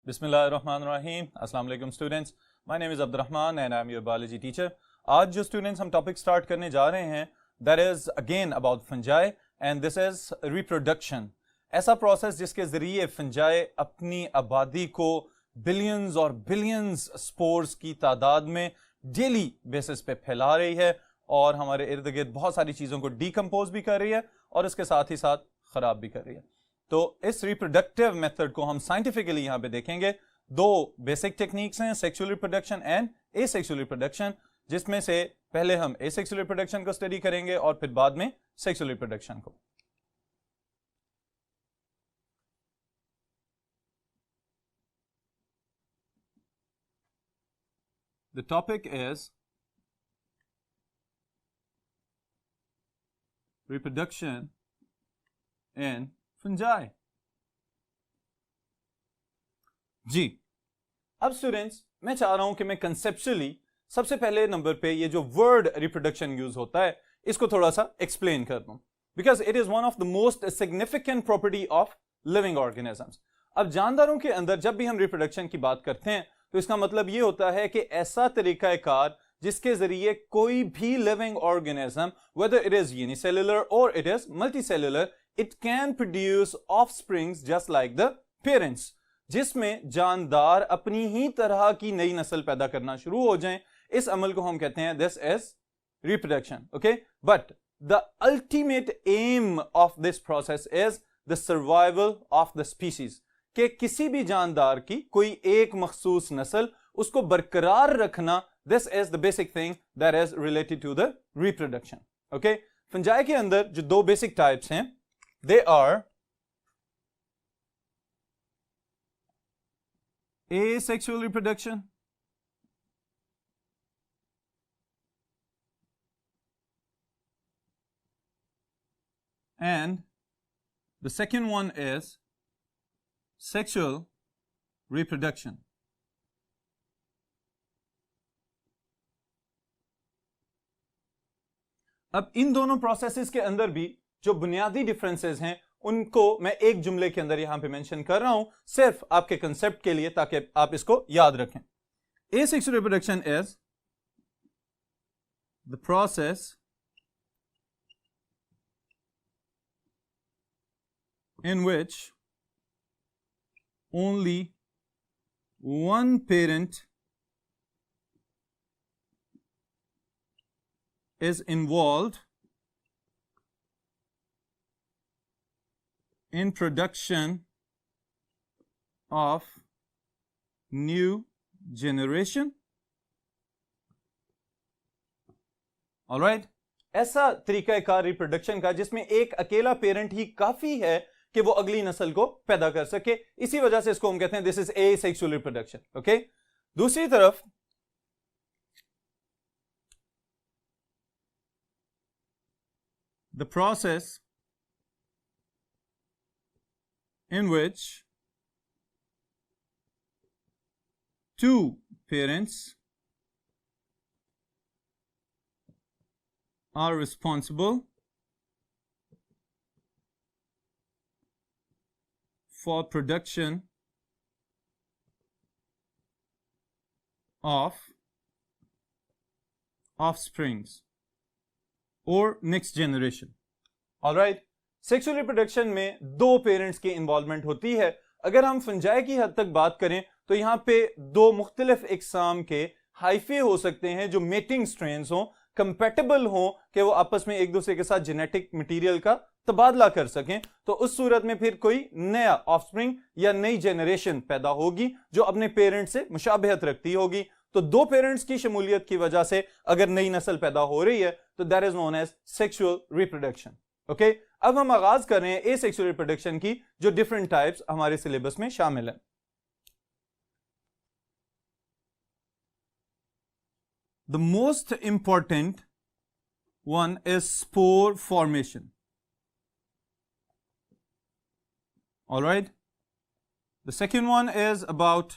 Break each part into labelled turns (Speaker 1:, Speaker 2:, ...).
Speaker 1: बिस्मिल्लाहिर्रहमानिर्रहीम। अस्सलाम वालेकुम students, my name is Abdurrahman and I am your biology teacher. आज जो स्टूडेंट्स हम टॉपिक स्टार्ट करने जा रहे हैं that is again about fungi and this is reproduction. ऐसा प्रोसेस जिसके ज़रिए फंजाई अपनी आबादी को बिलियंस और बिलियंस स्पोर्स की तादाद में डेली बेसिस पे फैला रही है और हमारे इर्द गिर्द बहुत सारी चीज़ों को डीकम्पोज भी कर रही है और इसके साथ ही साथ ख़राब भी कर रही है। तो इस रिप्रोडक्टिव मेथड को हम साइंटिफिकली यहाँ पे देखेंगे। दो बेसिक टेक्निक्स हैं, sexual reproduction and asexual reproduction, जिसमें से पहले हम एसेक्सुअल रिप्रोडक्शन को स्टडी करेंगे और फिर बाद में सेक्सुअल रिप्रोडक्शन को। The topic is reproduction in fungi। जी, अब स्टूडेंट्स मैं चाह रहा हूं कि मैं कंसेप्चुअली सबसे पहले नंबर पे ये जो वर्ड रिप्रोडक्शन यूज होता है इसको थोड़ा सा एक्सप्लेन कर दूं, because it is one of the most significant property of living organisms. अब जानदारों के अंदर जब भी हम रिप्रोडक्शन की बात करते हैं तो इसका मतलब ये होता है कि ऐसा तरीकाकार जिसके जरिए कोई भी living organism, whether it is unicellular और it is multicellular, it can produce offsprings just like the parents, जिसमें जानदार अपनी ही तरह की नई नस्ल पैदा करना शुरू हो जाएं। इस अमल को हम कहते हैं this is reproduction. Okay, but the ultimate aim of this process is the survival of the species, कि किसी भी जानदार की कोई एक मखसूस नस्ल उसको बरकरार रखना, this is the basic thing that is related to the reproduction. Okay, fungi के अंदर जो दो बेसिक टाइप्स हैं they are asexual reproduction and the second one is sexual reproduction। अब इन दोनों प्रोसेसेस के अंदर भी जो बुनियादी डिफरेंसेस हैं उनको मैं एक जुमले के अंदर यहां पे मेंशन कर रहा हूं सिर्फ आपके कंसेप्ट के लिए, ताकि आप इसको याद रखें। Asexual reproduction is the process in which only one parent is involved in production of new generation। All right, ऐसा तरीकाकार रिप्रोडक्शन का जिसमें एक अकेला पेरेंट ही काफी है कि वो अगली नस्ल को पैदा कर सके, इसी वजह से इसको हम कहते हैं this is asexual reproduction. Okay, दूसरी तरफ the process in which two parents are responsible for production of offsprings or next generation। All right, sexual reproduction में दो पेरेंट्स की इन्वॉल्वमेंट होती है। अगर हम फंजाई की हद तक बात करें तो यहाँ पे दो मुख्तलिफ इकसाम के हाइफे हो सकते हैं जो मेटिंग स्ट्रेन्स हों, कंपेटेबल हों, कि वो आपस में एक दूसरे के साथ जेनेटिक मटेरियल का तबादला कर सकें। तो उस सूरत में फिर कोई नया ऑफस्प्रिंग या नई जनरेशन पैदा होगी जो अपने पेरेंट्स से मुशाबहत रखती होगी। तो दो पेरेंट्स की शमूलियत की वजह से अगर नई नस्ल पैदा हो रही है तो that is known as sexual reproduction. Okay, अब हम आगाज कर रहे हैं एसेक्सुअल रिप्रोडक्शन की, जो डिफरेंट टाइप्स हमारे सिलेबस में शामिल है। The most important one is spore formation. Alright, the second one is about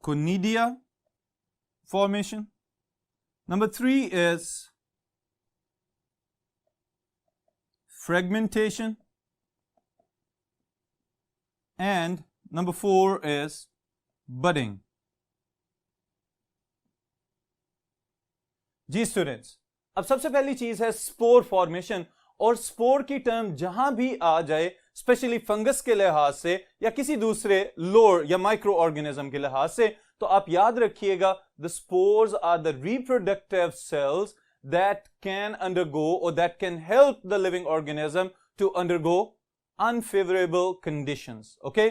Speaker 1: conidia formation। Number 3 is fragmentation, and Number 4 is budding. जी स्टूडेंट्स, अब सबसे पहली चीज है स्पोर फॉर्मेशन, और स्पोर की टर्म जहां भी आ जाए, स्पेशली फंगस के लिहाज से या किसी दूसरे लोअर या माइक्रो ऑर्गेनिज्म के लिहाज से, तो आप याद रखिएगा the spores are the reproductive cells that can undergo और that can help the living organism to undergo unfavourable conditions. Okay,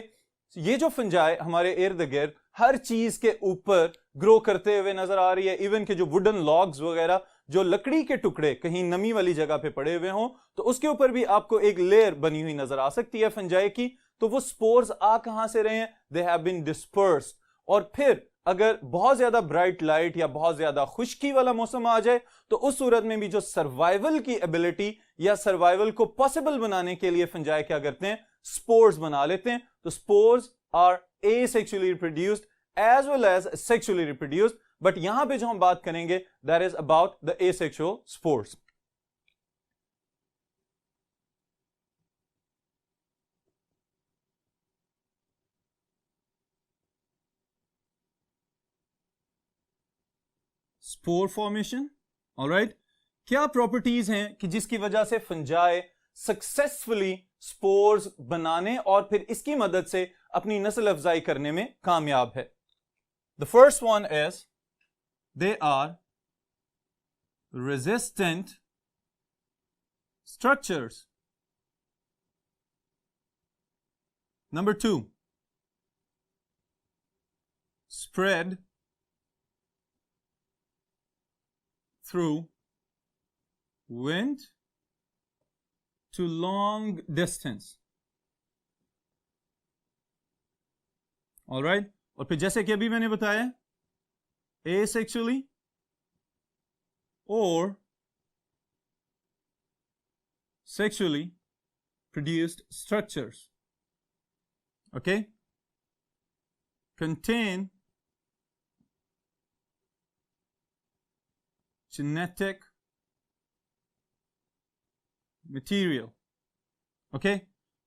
Speaker 1: ये जो फंजाई हमारे इर्द गिर्द हर चीज के ऊपर ग्रो करते हुए नजर आ रही है, इवन के जो वुडन लॉग्स वगैरह, जो लकड़ी के टुकड़े कहीं नमी वाली जगह पे पड़े हुए हों, तो उसके ऊपर भी आपको एक लेयर बनी हुई नजर आ सकती है फंजाई की. तो वो स्पोर्स आ कहां से रहे हैं? They have been dispersed. और फिर अगर बहुत ज्यादा ब्राइट लाइट या बहुत ज्यादा खुश्की वाला मौसम आ जाए, तो उस सूरत में भी जो सर्वाइवल की एबिलिटी या सर्वाइवल को पॉसिबल बनाने के लिए फंजाई क्या करते हैं? स्पोर्स बना लेते हैं. तो spores are asexually reproduced as well as sexually reproduced, but यहां पे जो हम बात करेंगे that is about the asexual spores. Spore formation, alright. क्या प्रॉपर्टीज हैं कि जिसकी वजह से फंजाई सक्सेसफुली स्पोर्स बनाने और फिर इसकी मदद से अपनी नस्ल अफजाई करने में कामयाब है? The first one is they are resistant structures. Number 2, spread through wind to long distance. All right, और फिर जैसे कि अभी मैंने बताया, asexually or sexually produced structures, okay, contain genetic material. Okay,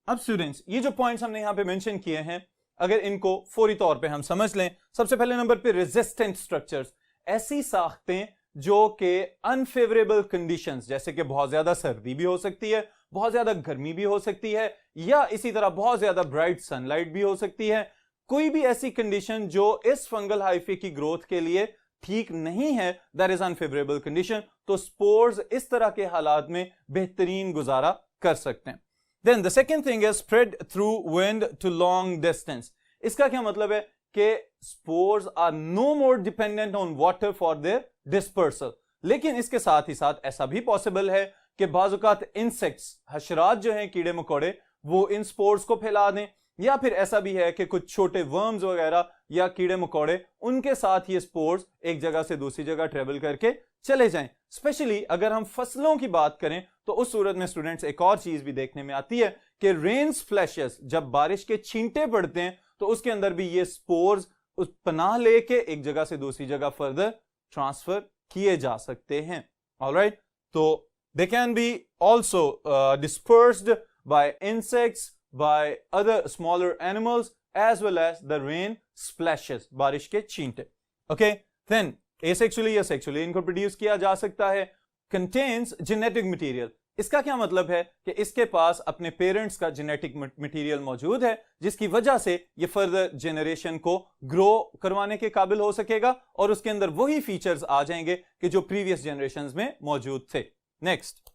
Speaker 1: अब स्टूडेंट्स ये जो पॉइंट्स हमने यहां पे मेंशन किए हैं, अगर इनको फौरी तौर पे हम समझ लें, सबसे पहले नंबर पे रेजिस्टेंट स्ट्रक्चर्स, ऐसी साख्तें जो कि अनफेवरेबल कंडीशंस, जैसे कि बहुत ज्यादा सर्दी भी हो सकती है, बहुत ज्यादा गर्मी भी हो सकती है, या इसी तरह बहुत ज्यादा ब्राइट सनलाइट भी हो सकती है, कोई भी ऐसी कंडीशन जो इस फंगल हाइफे की ग्रोथ के लिए ठीक नहीं है, दैट इज अनफेवरेबल कंडीशन, तो स्पोर्स इस तरह के हालात में बेहतरीन गुजारा कर सकते हैं. Then the second thing is spread through wind to long distance. इसका क्या मतलब है कि spores are no more dependent on water for their dispersal. लेकिन इसके साथ ही साथ ऐसा भी पॉसिबल है कि बाज़-औक़ात इंसेक्ट्स, हशरात जो हैं, कीड़े मकोड़े, वो इन स्पोर्स को फैला दें, या फिर ऐसा भी है कि कुछ छोटे वर्म्स वगैरह या कीड़े मकोड़े, उनके साथ ये स्पोर्स एक जगह से दूसरी जगह ट्रेवल करके चले जाएं. स्पेशली अगर हम फसलों की बात करें, तो उस सूरत में स्टूडेंट्स एक और चीज भी देखने में आती है कि रेन स्प्लैशेस, जब बारिश के छींटे पड़ते हैं, तो उसके अंदर भी ये स्पोर्स उस पनाह लेके एक जगह से दूसरी जगह फर्दर ट्रांसफर किए जा सकते हैं. ऑलराइट, तो they can be also dispersed bye insects, by other smaller animals as well as the rain splashes, बारिश के छींटे. Okay, then asexually या sexually इनको प्रोड्यूस किया जा सकता है. contains genetic material. इसका क्या मतलब है कि इसके पास अपने पेरेंट्स का जेनेटिक मटेरियल मौजूद है, जिसकी वजह से ये फर्दर जनरेशन को ग्रो करवाने के काबिल हो सकेगा और उसके अंदर वही फीचर्स आ जाएंगे कि जो प्रीवियस जनरेशंस में मौजूद थे. नेक्स्ट,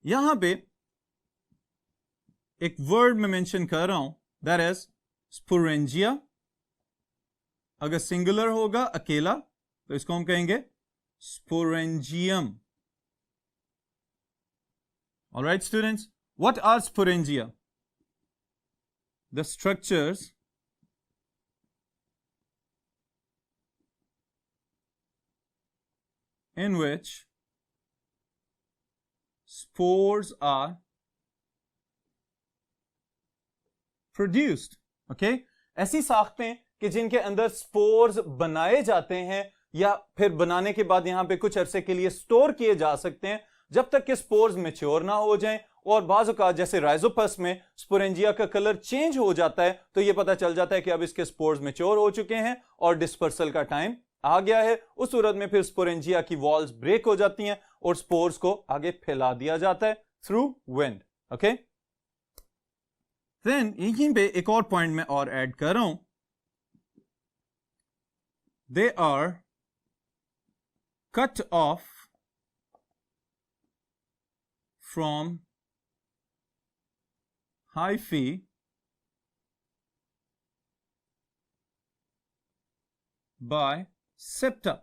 Speaker 1: यहां पे एक वर्ड में मेंशन कर रहा हूं, दैट इज स्पोरेंजिया. अगर सिंगुलर होगा अकेला, तो इसको हम कहेंगे sporangium. Alright students, what are sporangia? The structures in which spores are produced. Okay? ऐसी साख्तें कि जिनके अंदर स्पोर्स बनाए जाते हैं या फिर बनाने के बाद यहां पे कुछ अरसे के लिए स्टोर किए जा सकते हैं, जब तक कि स्पोर्स मैच्योर ना हो जाएं और बाज़ औक़ात जैसे राइजोपस में स्पोरेंजिया का कलर चेंज हो जाता है, तो ये पता चल जाता है कि अब इसके स्पोर्स मैच्योर हो चुके हैं और डिस्पर्सल का टाइम आ गया है। उस सूरत में फिर स्पोरेंजिया की वॉल्स ब्रेक हो जाती हैं और स्पोर्स को आगे फैला दिया जाता है थ्रू विंड। ओके, देन यहीं पे एक और पॉइंट मैं और ऐड कर रहा हूं, they are cut off from hyphae by septa.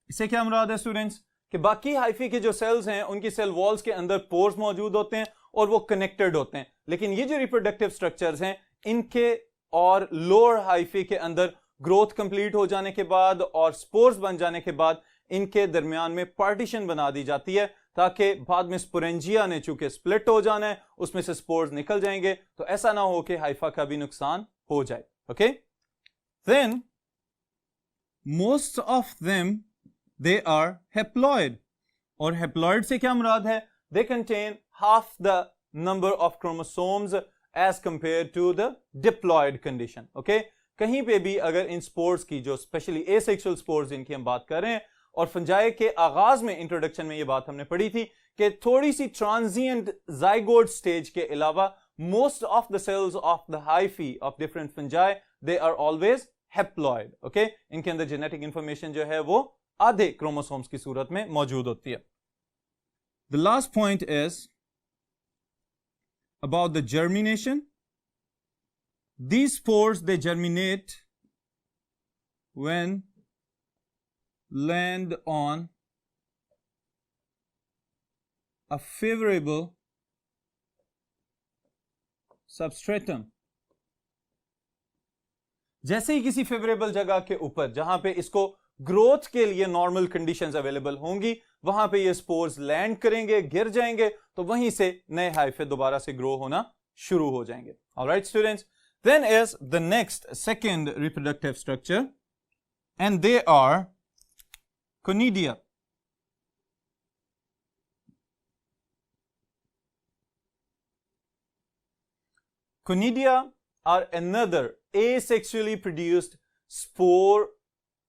Speaker 1: इससे क्या मुराद है स्टूडेंट्स कि बाकी हाइफी के जो सेल्स हैं उनकी सेल वॉल्स के अंदर पोर्स मौजूद होते हैं और वो कनेक्टेड होते हैं, लेकिन ये जो रिप्रोडक्टिव स्ट्रक्चर्स हैं इनके और लोअर हाइफी के अंदर ग्रोथ कंप्लीट हो जाने के बाद और स्पोर्स बन जाने के बाद इनके दरमियान में पार्टीशन बना दी जाती है ताकि बाद में स्पोरेंजिया ने चूंकि स्प्लिट हो जाना है उसमें से स्पोर्स निकल जाएंगे, तो ऐसा ना हो कि हाइफा का भी नुकसान हो जाए। Okay, then most of them they are haploid, और हैप्लॉइड से क्या मुराद है, they contain half the number of chromosomes as compare to the diploid condition. Okay, कहीं पे भी अगर इन स्पोर्स की जो स्पेशली एसेक्सुअल स्पोर्स जिनकी हम बात कर रहे हैं, और फंजाई के आगाज में इंट्रोडक्शन में ये बात हमने पढ़ी थी कि थोड़ी सी ट्रांजिएंट जाइगोट स्टेज के अलावा most of the cells of the hyphae of different fungi they are always haploid. Okay, इनके अंदर जेनेटिक इंफॉर्मेशन जो है वो आधे क्रोमोसोम्स की सूरत में मौजूद होती है। The last point is about the germination. These spores they germinate when land on a favorable substratum। जैसे ही किसी फेवरेबल जगह के ऊपर जहां पे इसको ग्रोथ के लिए नॉर्मल कंडीशंस अवेलेबल होंगी वहां पे ये स्पोर्स लैंड करेंगे, गिर जाएंगे, तो वहीं से नए हाइफे दोबारा से ग्रो होना शुरू हो जाएंगे। Alright students, then is the next second reproductive structure, and they are conidia। Conidia are another asexually produced spore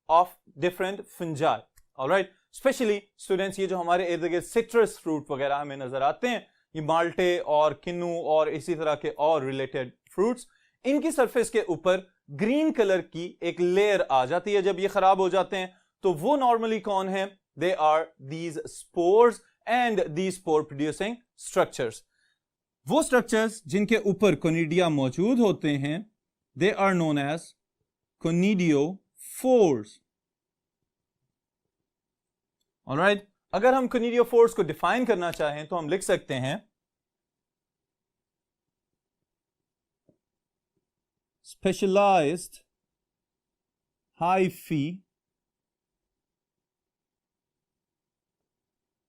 Speaker 1: of different fungi। alright, especially students ये जो हमारे इर्द गिर्द सिट्रस फ्रूट वगैरह हमें नजर आते हैं, ये माल्टे और किन्नू और इसी तरह के और रिलेटेड फ्रूट्स, इनकी सरफेस के ऊपर ग्रीन कलर की एक लेयर आ जाती है। जब ये खराब हो जाते हैं तो वो नॉर्मली कौन है, they are these spores and these spore producing structures. वो स्ट्रक्चर्स जिनके ऊपर कोनिडिया मौजूद होते हैं they are known as conidiophores. Alright, अगर हम कोनिडियोफोर्स को डिफाइन करना चाहें तो हम लिख सकते हैं specialized hyphae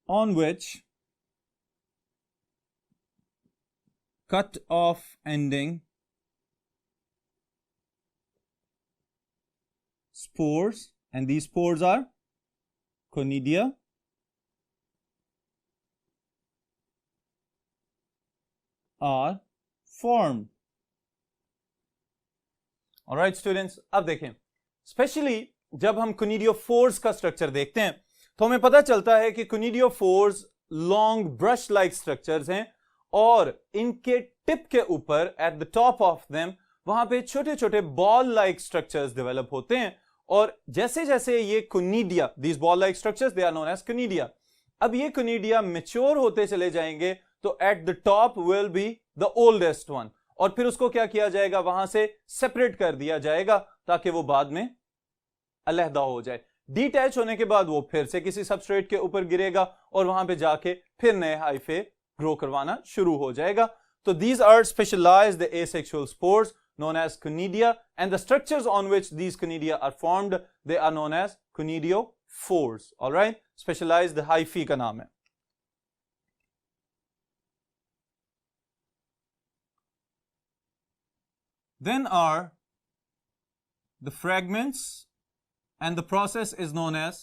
Speaker 1: on which cut off ending spores, and these spores are conidia, are formed। Alright students, अब देखें स्पेशली जब हम कोनिडियोफोर्स का स्ट्रक्चर देखते हैं तो हमें पता चलता है कि कोनिडियोफोर्स लॉन्ग ब्रश लाइक स्ट्रक्चर्स हैं और इनके टिप के ऊपर eight the top of them वहां पे छोटे छोटे बॉल लाइक स्ट्रक्चर्स डेवलप होते हैं, और जैसे जैसे ये conidia, these ball like structures they are known as conidia, अब ये कोनिडिया मैच्योर होते चले जाएंगे तो at the top will be the oldest one, और फिर उसको क्या किया जाएगा, वहां से सेपरेट कर दिया जाएगा ताकि वो बाद में अलहदा हो जाए। डिटैच होने के बाद वो फिर से किसी सबस्ट्रेट के ऊपर गिरेगा और वहां पे जाके फिर नए हाइफे ग्रो करवाना शुरू हो जाएगा। तो these are specialized asexual spores known as conidia, and the structures on which these conidia are formed they are known as conidiophores। all right, specialized hyphae का नाम है। Then are the fragments, and the process is known as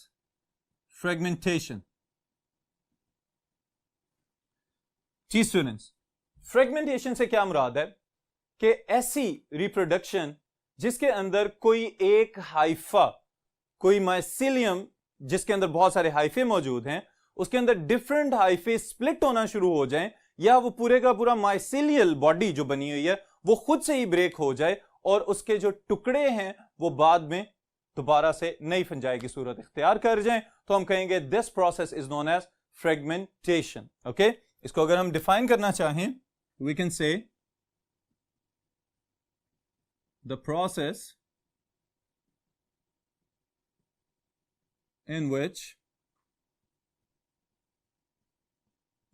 Speaker 1: fragmentation। जी students, fragmentation से क्या मुराद है कि ऐसी रिप्रोडक्शन जिसके अंदर कोई एक हाइफा, कोई माइसिलियम जिसके अंदर बहुत सारे हाइफे मौजूद हैं, उसके अंदर डिफरेंट हाइफे स्प्लिट होना शुरू हो जाएं, या वो पूरे का पूरा माइसिलियल बॉडी जो बनी हुई है वो खुद से ही ब्रेक हो जाए और उसके जो टुकड़े हैं वो बाद में दोबारा से नई फंजाई की सूरत इख्तियार कर जाएं, तो हम कहेंगे this process is known as fragmentation. Okay, इसको अगर हम डिफाइन करना चाहें, we can say the process in which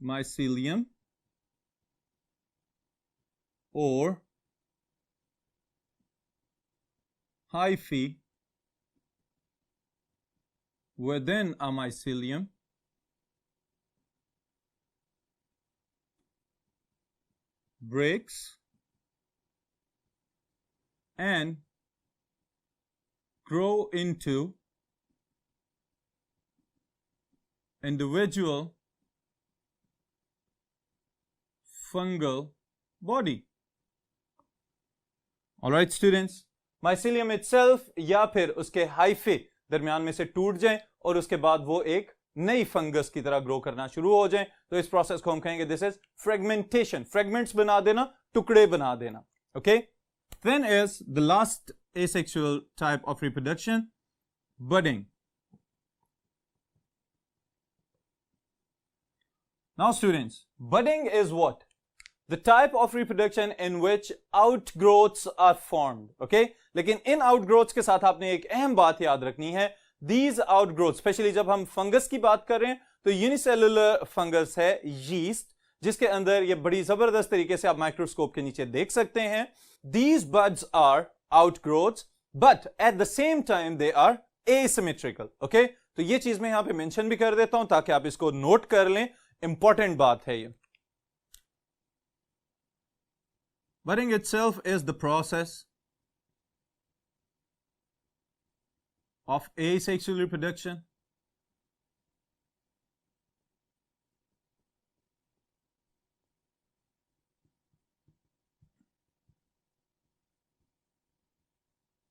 Speaker 1: mycelium or hyphae within a mycelium breaks and grow into individual fungal body. All right students, mycelium itself या फिर उसके hyphae दरमियान में से टूट जाएं और उसके बाद वो एक नई फंगस की तरह ग्रो करना शुरू हो जाएं, तो इस प्रोसेस को हम कहेंगे दिस इज फ्रेगमेंटेशन। फ्रेगमेंट्स बना देना, टुकड़े बना देना। Okay, then is the last asexual type of reproduction, budding. Now students, budding is what? The type of reproduction in which outgrowths are formed. Okay? लेकिन इन outgrowths के साथ आपने एक अहम बात याद रखनी है। These outgrowths, स्पेशली जब हम फंगस की बात कर रहे हैं, तो यूनिसेलुलर फंगस है यीस्ट, जिसके अंदर ये बड़ी जबरदस्त तरीके से आप माइक्रोस्कोप के नीचे देख सकते हैं। These buds are outgrowths, but at the same time they are asymmetrical. Okay? तो ये चीज मैं यहां पे मेंशन भी कर देता हूं ताकि आप इसको नोट कर लें, इंपॉर्टेंट बात है ये। Budding itself is the process of asexual reproduction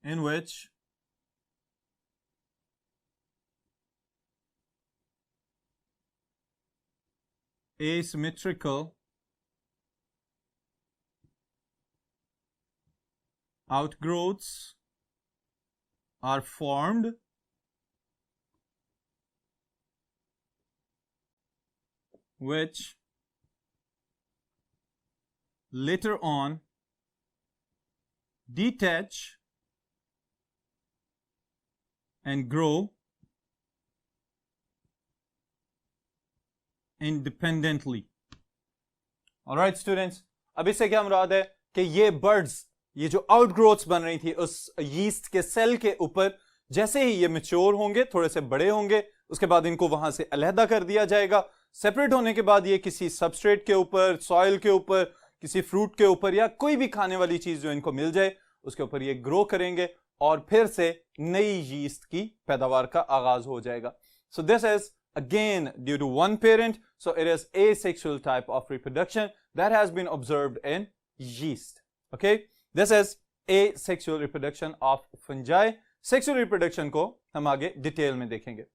Speaker 1: in which asymmetrical outgrowths are formed which later on detach and grow independently. All right students, अब इससे क्या मुराद है कि ये बर्ड्स, ये जो आउटग्रोथ्स बन रही थी उस यीस्ट के सेल के ऊपर, जैसे ही ये मैच्योर होंगे, थोड़े से बड़े होंगे, उसके बाद इनको वहां से अलहदा कर दिया जाएगा। सेपरेट होने के बाद ये किसी सबस्ट्रेट के ऊपर, सॉइल के ऊपर, किसी फ्रूट के ऊपर या कोई भी खाने वाली चीज जो इनको मिल जाए उसके ऊपर ये ग्रो करेंगे और फिर से नई यीस्ट की पैदावार का आगाज हो जाएगा। So this is again due to one parent, so it is asexual type of reproduction that has been observed in yeast. Okay, this is asexual reproduction of fungi. Sexual reproduction को हम आगे detail में देखेंगे।